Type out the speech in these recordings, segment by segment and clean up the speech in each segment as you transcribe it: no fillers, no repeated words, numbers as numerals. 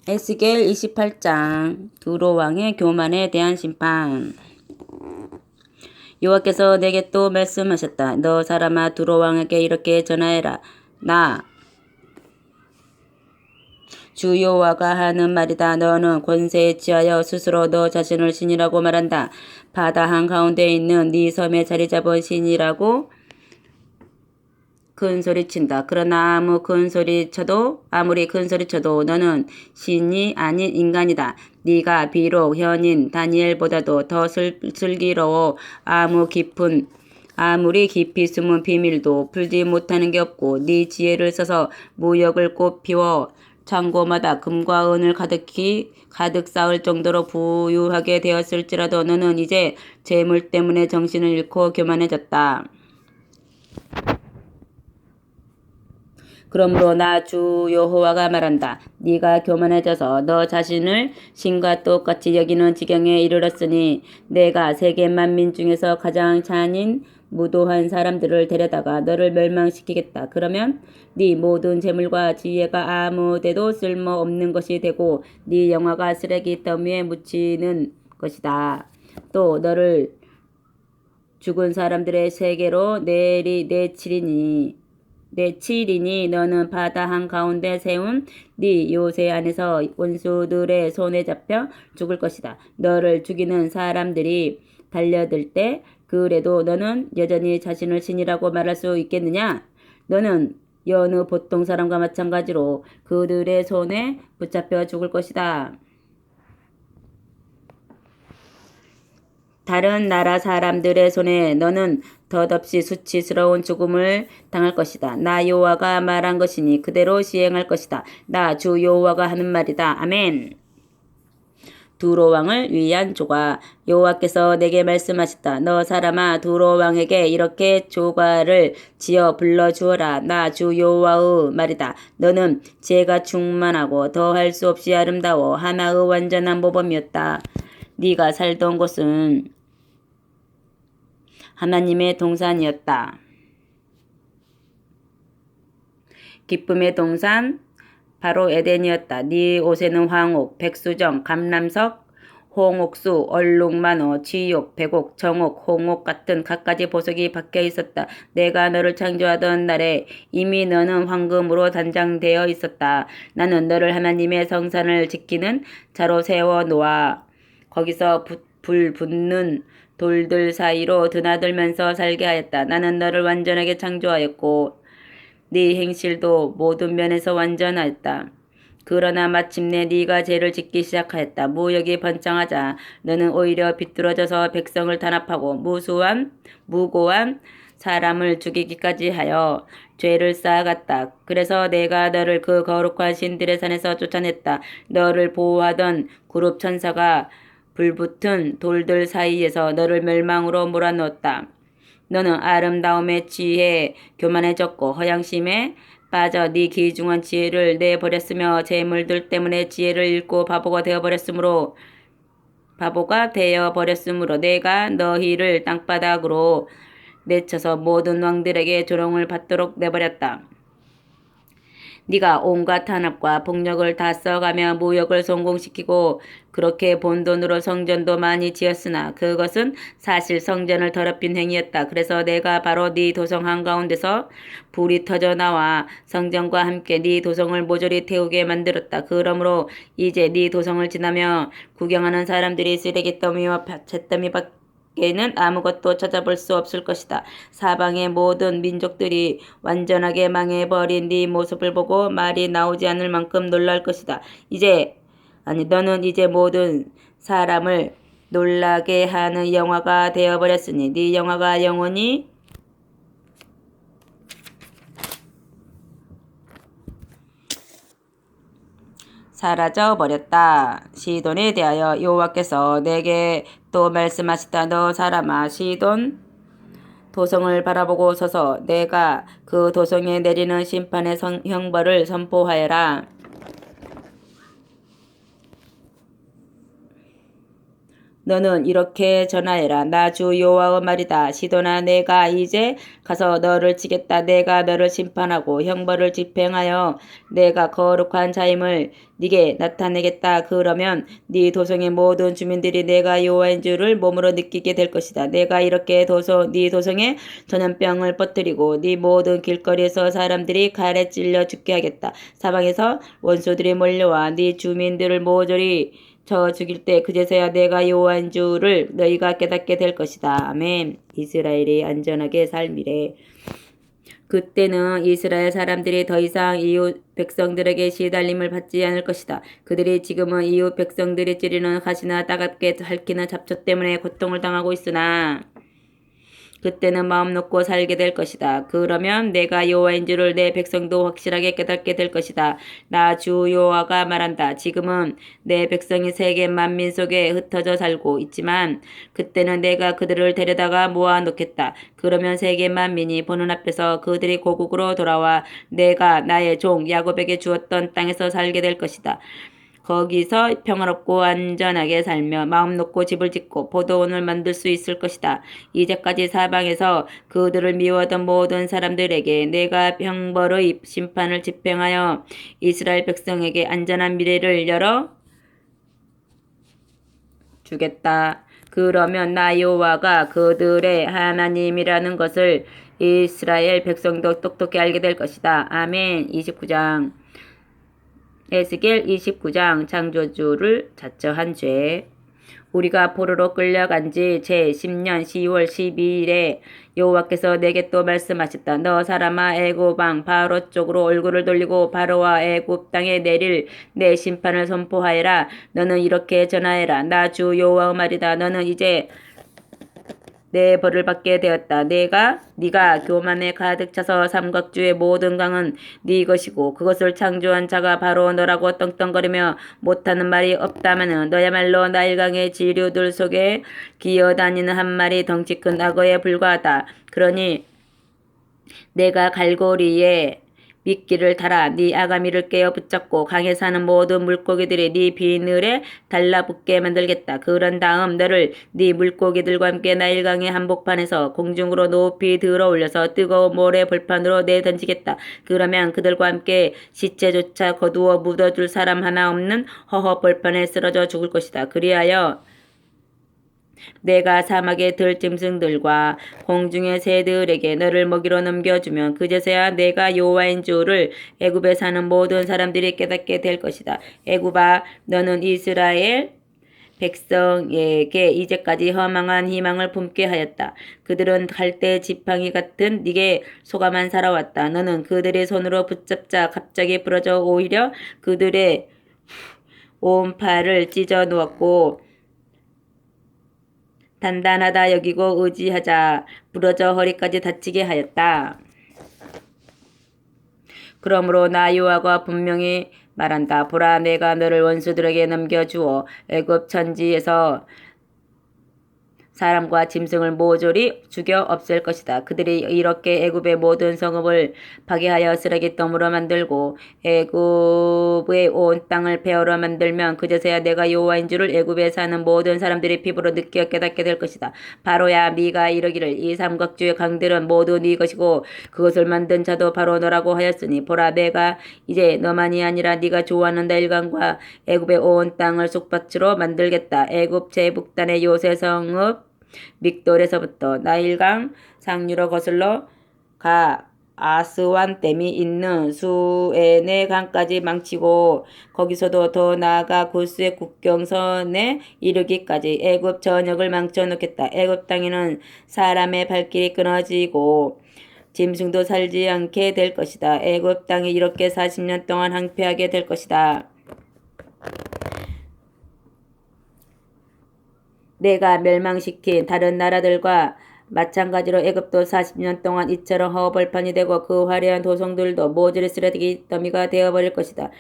에스겔 28장 두로왕의 교만에 대한 심판. 여호와께서 내게 또 말씀하셨다. 너 사람아, 두로왕에게 이렇게 전하여라. 나 주 여호와가 하는 말이다. 너는 권세에 취하여 스스로 너 자신을 신이라고 말한다. 바다 한가운데 있는 네 섬에 자리 잡은 신이라고 큰 소리 친다. 그러나 아무리 큰 소리 쳐도 너는 신이 아닌 인간이다. 네가 비록 현인 다니엘보다도 더 슬기로워 아무리 깊이 숨은 비밀도 풀지 못하는 게 없고 네 지혜를 써서 무역을 꽃피워 창고마다 금과 은을 가득 쌓을 정도로 부유하게 되었을지라도 너는 이제 재물 때문에 정신을 잃고 교만해졌다. 그러므로 나 주 여호와가 말한다. 네가 교만해져서 너 자신을 신과 똑같이 여기는 지경에 이르렀으니 내가 세계 만민 중에서 가장 잔인 무도한 사람들을 데려다가 너를 멸망시키겠다. 그러면 네 모든 재물과 지혜가 아무데도 쓸모없는 것이 되고 네 영화가 쓰레기 더미에 묻히는 것이다. 또 너를 죽은 사람들의 세계로 내치리니 너는 바다 한가운데 세운 네 요새 안에서 원수들의 손에 잡혀 죽을 것이다. 너를 죽이는 사람들이 달려들 때 그래도 너는 여전히 자신을 신이라고 말할 수 있겠느냐? 너는 여느 보통 사람과 마찬가지로 그들의 손에 붙잡혀 죽을 것이다. 다른 나라 사람들의 손에 너는 덧없이 수치스러운 죽음을 당할 것이다. 나 여호와가 말한 것이니 그대로 시행할 것이다. 나 주 여호와가 하는 말이다. 아멘. 두로왕을 위한 조가. 여호와께서 내게 말씀하셨다. 너 사람아, 두로왕에게 이렇게 조가를 지어 불러주어라. 나 주 여호와의 말이다. 너는 지혜가 충만하고 더할 수 없이 아름다워 하나의 완전한 모범이었다. 네가 살던 곳은 하나님의 동산이었다. 기쁨의 동산, 바로 에덴이었다. 네 옷에는 황옥, 백수정, 감람석, 홍옥수, 얼룩만호, 쥐옥, 백옥, 정옥, 홍옥 같은 갖가지 보석이 박혀 있었다. 내가 너를 창조하던 날에 이미 너는 황금으로 단장되어 있었다. 나는 너를 하나님의 성산을 지키는 자로 세워 놓아 거기서 불 붙는 돌들 사이로 드나들면서 살게 하였다. 나는 너를 완전하게 창조하였고 네 행실도 모든 면에서 완전하였다. 그러나 마침내 네가 죄를 짓기 시작하였다. 무역이 번창하자 너는 오히려 비뚤어져서 백성을 탄압하고 무고한 사람을 죽이기까지 하여 죄를 쌓아갔다. 그래서 내가 너를 그 거룩한 신들의 산에서 쫓아냈다. 너를 보호하던 그룹 천사가 불붙은 돌들 사이에서 너를 멸망으로 몰아넣었다. 너는 아름다움에 취해 교만해졌고 허양심에 빠져 네 귀중한 지혜를 내버렸으며 재물들 때문에 지혜를 잃고 바보가 되어버렸으므로 내가 너희를 땅바닥으로 내쳐서 모든 왕들에게 조롱을 받도록 내버렸다. 네가 온갖 탄압과 폭력을 다 써가며 무역을 성공시키고 그렇게 본 돈으로 성전도 많이 지었으나 그것은 사실 성전을 더럽힌 행위였다. 그래서 내가 바로 네 도성 한가운데서 불이 터져 나와 성전과 함께 네 도성을 모조리 태우게 만들었다. 그러므로 이제 네 도성을 지나며 구경하는 사람들이 쓰레기 더미와 잿더미 에는 아무것도 찾아볼 수 없을 것이다. 사방의 모든 민족들이 완전하게 망해버린 네 모습을 보고 말이 나오지 않을 만큼 놀랄 것이다. 너는 이제 모든 사람을 놀라게 하는 영화가 되어버렸으니 네 영화가 영원히 사라져 버렸다. 시돈에 대하여 여호와께서 내게 또 말씀하셨다. 너 사람아, 시돈 도성을 바라보고 서서 내가 그 도성에 내리는 심판의 형벌을 선포하여라. 너는 이렇게 전하여라. 나 주 여호와의 말이다. 시도나 내가 이제 가서 너를 치겠다. 내가 너를 심판하고 형벌을 집행하여 내가 거룩한 자임을 네게 나타내겠다. 그러면 네 도성의 모든 주민들이 내가 여호와인 줄을 몸으로 느끼게 될 것이다. 내가 이렇게 네 도성에 전염병을 퍼뜨리고 네 모든 길거리에서 사람들이 칼에 찔려 죽게 하겠다. 사방에서 원수들이 몰려와 네 주민들을 모조리 저 죽일 때 그제서야 내가 여호와인 줄을 너희가 깨닫게 될 것이다. 아멘. 이스라엘이 안전하게 살미래. 그때는 이스라엘 사람들이 더 이상 이웃 백성들에게 시달림을 받지 않을 것이다. 그들이 지금은 이웃 백성들이 찌르는 가시나 따갑게 핥히는 잡초 때문에 고통을 당하고 있으나 그때는 마음 놓고 살게 될 것이다. 그러면 내가 여호와인 줄을 내 백성도 확실하게 깨닫게 될 것이다. 나 주 여호와가 말한다. 지금은 내 백성이 세계 만민 속에 흩어져 살고 있지만 그때는 내가 그들을 데려다가 모아놓겠다. 그러면 세계 만민이 보는 앞에서 그들이 고국으로 돌아와 내가 나의 종 야곱에게 주었던 땅에서 살게 될 것이다. 거기서 평화롭고 안전하게 살며 마음 놓고 집을 짓고 포도원을 만들 수 있을 것이다. 이제까지 사방에서 그들을 미워하던 모든 사람들에게 내가 형벌의 심판을 집행하여 이스라엘 백성에게 안전한 미래를 열어 주겠다. 그러면 나 여호와가 그들의 하나님이라는 것을 이스라엘 백성도 똑똑히 알게 될 것이다. 아멘. 29장 에스겔 29장 창조주를 자처한 죄. 우리가 포로로 끌려간 지 제10년 10월 12일에 여호와께서 내게 또 말씀하셨다. 너 사람아 애굽 왕 바로 쪽으로 얼굴을 돌리고 바로와 애굽 땅에 내릴 내 심판을 선포하여라. 너는 이렇게 전하여라. 나 주 여호와의 말이다. 너는 이제 내 벌을 받게 되었다. 네가 교만에 가득 차서 삼각주의 모든 강은 네 것이고 그것을 창조한 자가 바로 너라고 떵떵거리며 못하는 말이 없다마는 너야말로 나일강의 지류들 속에 기어다니는 한 마리 덩치 큰 악어에 불과하다. 그러니 내가 갈고리에 미끼를 달아 네 아가미를 깨어 붙잡고 강에 사는 모든 물고기들이 네 비늘에 달라붙게 만들겠다. 그런 다음 너를 네 물고기들과 함께 나일강의 한복판에서 공중으로 높이 들어 올려서 뜨거운 모래 벌판으로 내던지겠다. 그러면 그들과 함께 시체조차 거두어 묻어줄 사람 하나 없는 허허 벌판에 쓰러져 죽을 것이다. 그리하여 내가 사막의 들짐승들과 공중의 새들에게 너를 먹이로 넘겨주면 그제서야 내가 여호와인 줄을 애굽에 사는 모든 사람들이 깨닫게 될 것이다. 애굽아, 너는 이스라엘 백성에게 이제까지 허망한 희망을 품게 하였다. 그들은 갈대 지팡이 같은 네게 속아만 살아왔다. 너는 그들의 손으로 붙잡자 갑자기 부러져 오히려 그들의 온 팔을 찢어 놓았고 단단하다 여기고 의지하자 부러져 허리까지 다치게 하였다. 그러므로 나 여호와가 분명히 말한다. 보라, 내가 너를 원수들에게 넘겨주어 애굽 천지에서 사람과 짐승을 모조리 죽여 없앨 것이다. 그들이 이렇게 애굽의 모든 성읍을 파괴하여 쓰레기더미로 만들고 애굽의 온 땅을 폐허로 만들면 그제서야 내가 여호와인 줄을 애굽에 사는 모든 사람들이 피부로 느끼어 깨닫게 될 것이다. 바로야, 네가 이르기를 이 삼각주의 강들은 모두 네 것이고 그것을 만든 자도 바로 너라고 하였으니 보라, 내가 이제 너만이 아니라 네가 좋아하는 나일강과 애굽의 온 땅을 쑥밭으로 만들겠다. 애굽 제북단의 요새 성읍 믹돌에서부터 나일강 상류로 거슬러 가 아스완 댐이 있는 수에네 강까지 망치고 거기서도 더 나아가 구스의 국경선에 이르기까지 애굽 전역을 망쳐놓겠다. 애굽 땅에는 사람의 발길이 끊어지고 짐승도 살지 않게 될 것이다. 애굽 땅이 이렇게 40년 동안 황폐하게 될 것이다. 내가 멸망시킨 다른 나라들과 마찬가지로 애굽도 40년 동안 이처럼 허벌판이 되고 그 화려한 도성들도 모조리 쓰레기 더미가 되어버릴 것이다.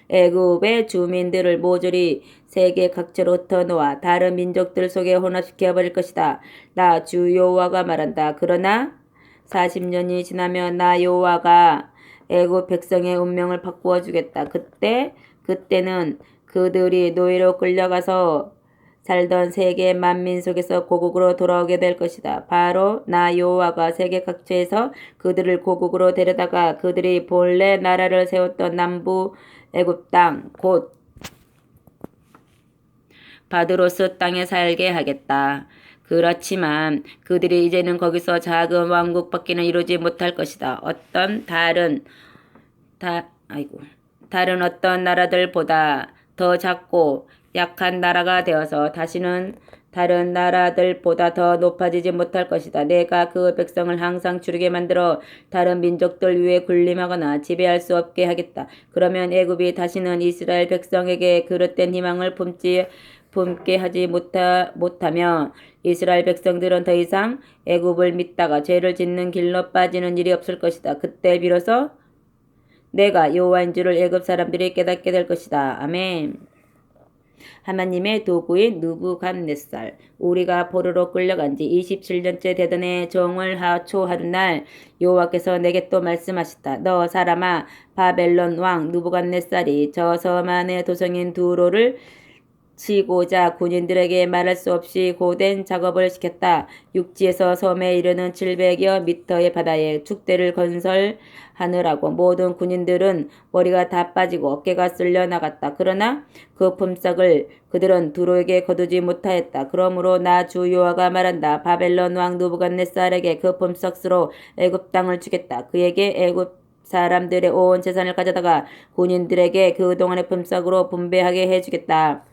애굽의 주민들을 모조리 세계 각처로 흩어놓아 다른 민족들 속에 혼합시켜버릴 것이다. 나 주 여호와가 말한다. 그러나 40년이 지나면 나 여호와가 애굽 백성의 운명을 바꾸어 주겠다. 그때는 그들이 노예로 끌려가서 살던 세계 만민 속에서 고국으로 돌아오게 될 것이다. 바로 나 여호와가 세계 각처에서 그들을 고국으로 데려다가 그들이 본래 나라를 세웠던 남부 애굽 땅 곧 바드로스 땅에 살게 하겠다. 그렇지만 그들이 이제는 거기서 작은 왕국밖에는 이루지 못할 것이다. 다른 어떤 나라들보다 더 작고 약한 나라가 되어서 다시는 다른 나라들보다 더 높아지지 못할 것이다. 내가 그 백성을 항상 주르게 만들어 다른 민족들 위에 군림하거나 지배할 수 없게 하겠다. 그러면 애굽이 다시는 이스라엘 백성에게 그릇된 희망을 품게 하지 못하며 이스라엘 백성들은 더 이상 애굽을 믿다가 죄를 짓는 길로 빠지는 일이 없을 것이다. 그때 비로소 내가 여호와인 줄을 애굽 사람들이 깨닫게 될 것이다. 아멘. 하나님의 도구인 느부갓네살. 우리가 포로로 끌려간 지 27년째 되던 해 정월 초 하루날 여호와께서 내게 또 말씀하셨다. 너 사람아, 바벨론 왕 느부갓네살이 저 섬 안의 도성인 두로를 치고자 군인들에게 말할 수 없이 고된 작업을 시켰다. 육지에서 섬에 이르는 700여 미터의 바다에 축대를 건설하느라고 모든 군인들은 머리가 다 빠지고 어깨가 쓸려 나갔다. 그러나 그 품삯을 그들은 두로에게 거두지 못하였다. 그러므로 나 주 여호와가 말한다. 바벨론 왕 느부갓네살에게 그 품삯으로 애굽 땅을 주겠다. 그에게 애굽 사람들의 온 재산을 가져다가 군인들에게 그동안의 품삯으로 분배하게 해주겠다.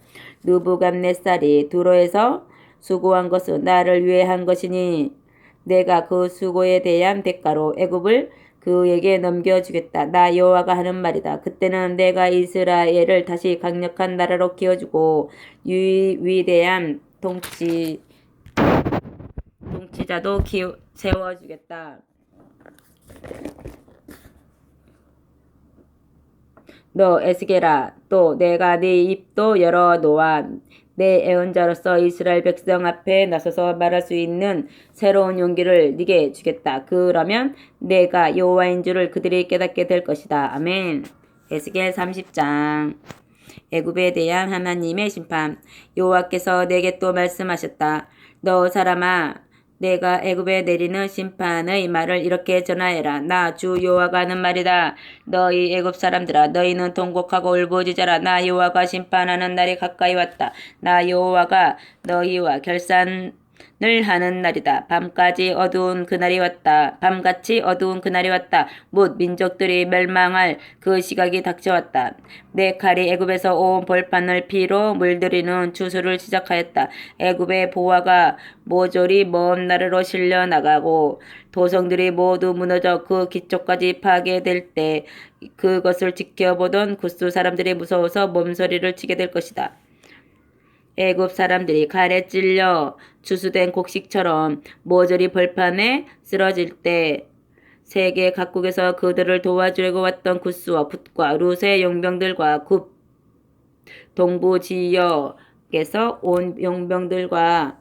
느부갓네살이 두로에서 수고한 것은 나를 위해 한 것이니 내가 그 수고에 대한 대가로 애굽을 그에게 넘겨주겠다. 나 여호와가 하는 말이다. 그때는 내가 이스라엘을 다시 강력한 나라로 키워주고 위대한 통치자도 세워주겠다. 너 에스겔아, 또 내가 네 입도 열어 놓아 내 애언자로서 이스라엘 백성 앞에 나서서 말할 수 있는 새로운 용기를 네게 주겠다. 그러면 내가 여호와인 줄을 그들이 깨닫게 될 것이다. 아멘. 에스겔 30장. 애굽에 대한 하나님의 심판. 여호와께서 내게 또 말씀하셨다. 너 사람아, 내가 애굽에 내리는 심판의 말을 이렇게 전하여라. 나 주 여호와가 하는 말이다. 너희 애굽 사람들아, 너희는 통곡하고 울부짖어라. 나 여호와가 심판하는 날이 가까이 왔다. 나 여호와가 너희와 결산을 하는 날이다. 밤같이 어두운 그날이 왔다. 뭇 민족들이 멸망할 그 시각이 닥쳐왔다. 내 칼이 애굽에서 온 벌판을 피로 물들이는 추수를 시작하였다. 애굽의 보화가 모조리 먼 나라로 실려 나가고 도성들이 모두 무너져 그 기초까지 파괴될 때 그것을 지켜보던 구스 사람들이 무서워서 몸서리를 치게 될 것이다. 애굽 사람들이 칼에 찔려 추수된 곡식처럼 모조리 벌판에 쓰러질 때 세계 각국에서 그들을 도와주려고 왔던 구스와 붓과 룻의 용병들과 굽 동부 지역에서 온 용병들과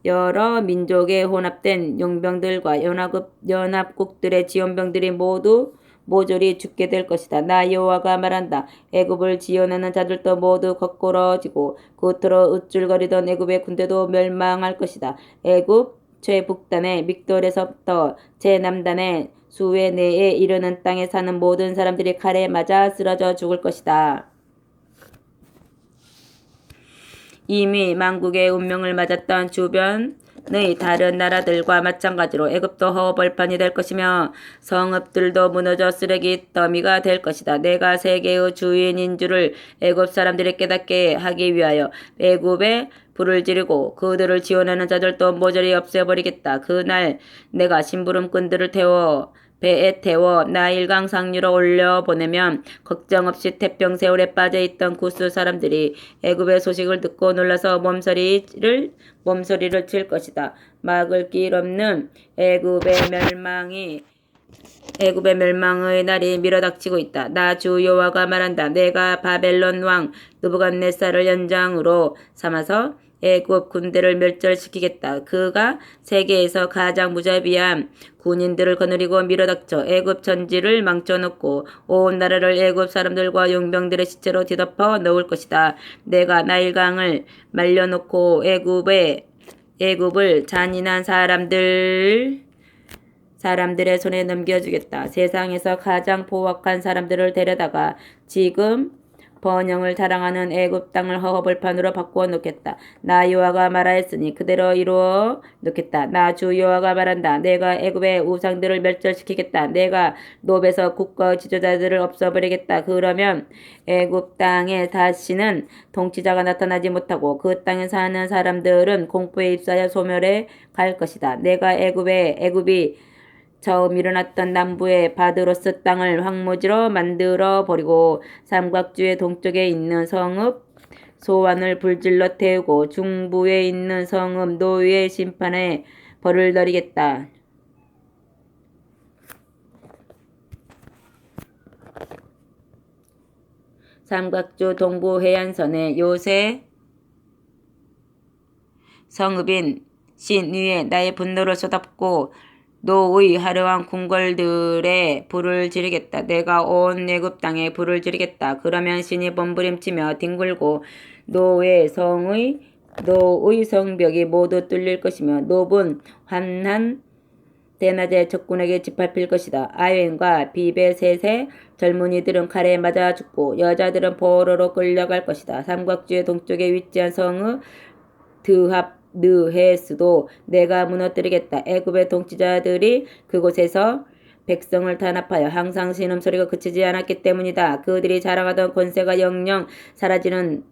여러 민족의 혼합된 용병들과 연합국들의 지원병들이 모두 모조리 죽게 될 것이다. 나 여호와가 말한다. 애굽을 지원하는 자들도 모두 거꾸러지고 겉으로 우쭐거리던 애굽의 군대도 멸망할 것이다. 애굽 최북단의 믹돌에서부터 제남단의 수웨 내에 이르는 땅에 사는 모든 사람들이 칼에 맞아 쓰러져 죽을 것이다. 이미 만국의 운명을 맞았던 주변의 다른 나라들과 마찬가지로 애굽도 허벌판이 될 것이며 성읍들도 무너져 쓰레기 더미가 될 것이다. 내가 세계의 주인인 줄을 애굽 사람들이 깨닫게 하기 위하여 애굽에 불을 지르고 그들을 지원하는 자들도 모조리 없애버리겠다. 그날 내가 심부름꾼들을 배에 태워 나일강 상류로 올려보내면 걱정 없이 태평세월에 빠져있던 구스 사람들이 애굽의 소식을 듣고 놀라서 몸서리를 칠 것이다. 막을 길 없는 애굽의 멸망의 날이 밀어닥치고 있다. 나 주 여호와가 말한다. 내가 바벨론 왕 느부갓네살을 연장으로 삼아서 애굽 군대를 멸절시키겠다. 그가 세계에서 가장 무자비한 군인들을 거느리고 밀어닥쳐 애굽 전지를 망쳐놓고 온 나라를 애굽 사람들과 용병들의 시체로 뒤덮어 놓을 것이다. 내가 나일강을 말려놓고 애굽을 잔인한 사람들의 손에 넘겨주겠다. 세상에서 가장 포악한 사람들을 데려다가 지금 번영을 자랑하는 애굽 땅을 허허벌판으로 바꾸어 놓겠다. 나 여호와가 말하였으니 그대로 이루어 놓겠다. 나 주 여호와가 말한다. 내가 애굽의 우상들을 멸절시키겠다. 내가 노베서 국가 지도자들을 없애버리겠다. 그러면 애굽 땅에 다시는 통치자가 나타나지 못하고 그 땅에 사는 사람들은 공포에 휩싸여 소멸해 갈 것이다. 내가 애굽이 처음 일어났던 남부의 바드로스 땅을 황무지로 만들어 버리고 삼각주의 동쪽에 있는 성읍 소환을 불질러 태우고 중부에 있는 성읍 노의 심판에 벌을 내리겠다. 삼각주 동부 해안선에 요새 성읍인 신 위에 나의 분노를 쏟았고 노의 화려한 궁궐들에 불을 지르겠다. 내가 온 애굽 땅에 불을 지르겠다. 그러면 신이 몸부림치며 뒹굴고 노의 성벽이 모두 뚫릴 것이며 노분 환한 대낮에 적군에게 짓밟힐 것이다. 아웬과 비베셋의 젊은이들은 칼에 맞아 죽고 여자들은 포로로 끌려갈 것이다. 삼각주의 동쪽에 위치한 성의 느헤스도 내가 무너뜨리겠다. 애굽의 통치자들이 그곳에서 백성을 탄압하여 항상 신음소리가 그치지 않았기 때문이다. 그들이 자랑하던 권세가 영영 사라지는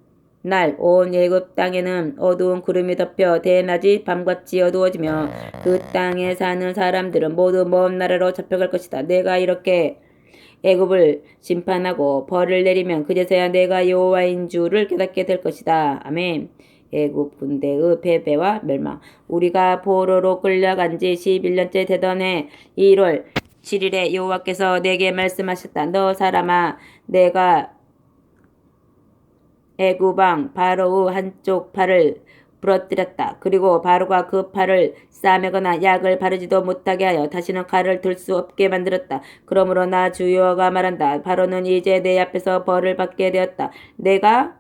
날 온 애굽 땅에는 어두운 구름이 덮여 대낮이 밤같이 어두워지며 그 땅에 사는 사람들은 모두 먼 나라로 잡혀갈 것이다. 내가 이렇게 애굽을 심판하고 벌을 내리면 그제서야 내가 여호와인 줄을 깨닫게 될 것이다. 아멘. 애굽 군대의 패배와 멸망. 우리가 포로로 끌려간 지 11년째 되던 해 1월 7일에 여호와께서 내게 말씀하셨다. 너 사람아, 내가 애굽 왕 바로의 한쪽 팔을 부러뜨렸다. 그리고 바로가 그 팔을 싸매거나 약을 바르지도 못하게 하여 다시는 칼을 들 수 없게 만들었다. 그러므로 나 주 여호와가 말한다. 바로는 이제 내 앞에서 벌을 받게 되었다. 내가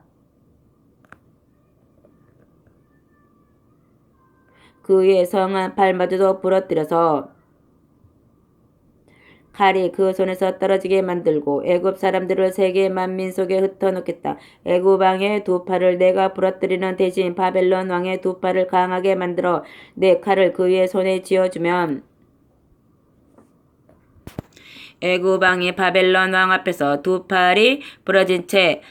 그의 성한 팔마저도 부러뜨려서 칼이 그 손에서 떨어지게 만들고 애굽 사람들을 세계 만민 속에 흩어놓겠다. 애굽 왕의 두 팔을 내가 부러뜨리는 대신 바벨론 왕의 두 팔을 강하게 만들어 내 칼을 그의 손에 쥐어주면 애굽 왕이 바벨론 왕 앞에서 두 팔이 부러진 채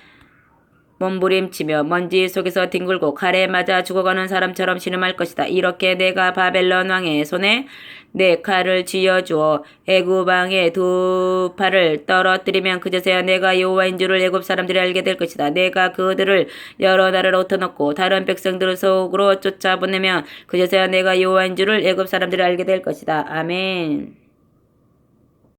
몸부림치며 먼지 속에서 뒹굴고 칼에 맞아 죽어가는 사람처럼 신음할 것이다. 이렇게 내가 바벨론 왕의 손에 내 칼을 쥐어주어 애굽 왕의 두 팔을 떨어뜨리면 그제서야 내가 여호와인 줄을 애굽 사람들이 알게 될 것이다. 내가 그들을 여러 나라로 흩어놓고 다른 백성들을 속으로 쫓아보내면 그제서야 내가 여호와인 줄을 애굽 사람들이 알게 될 것이다. 아멘.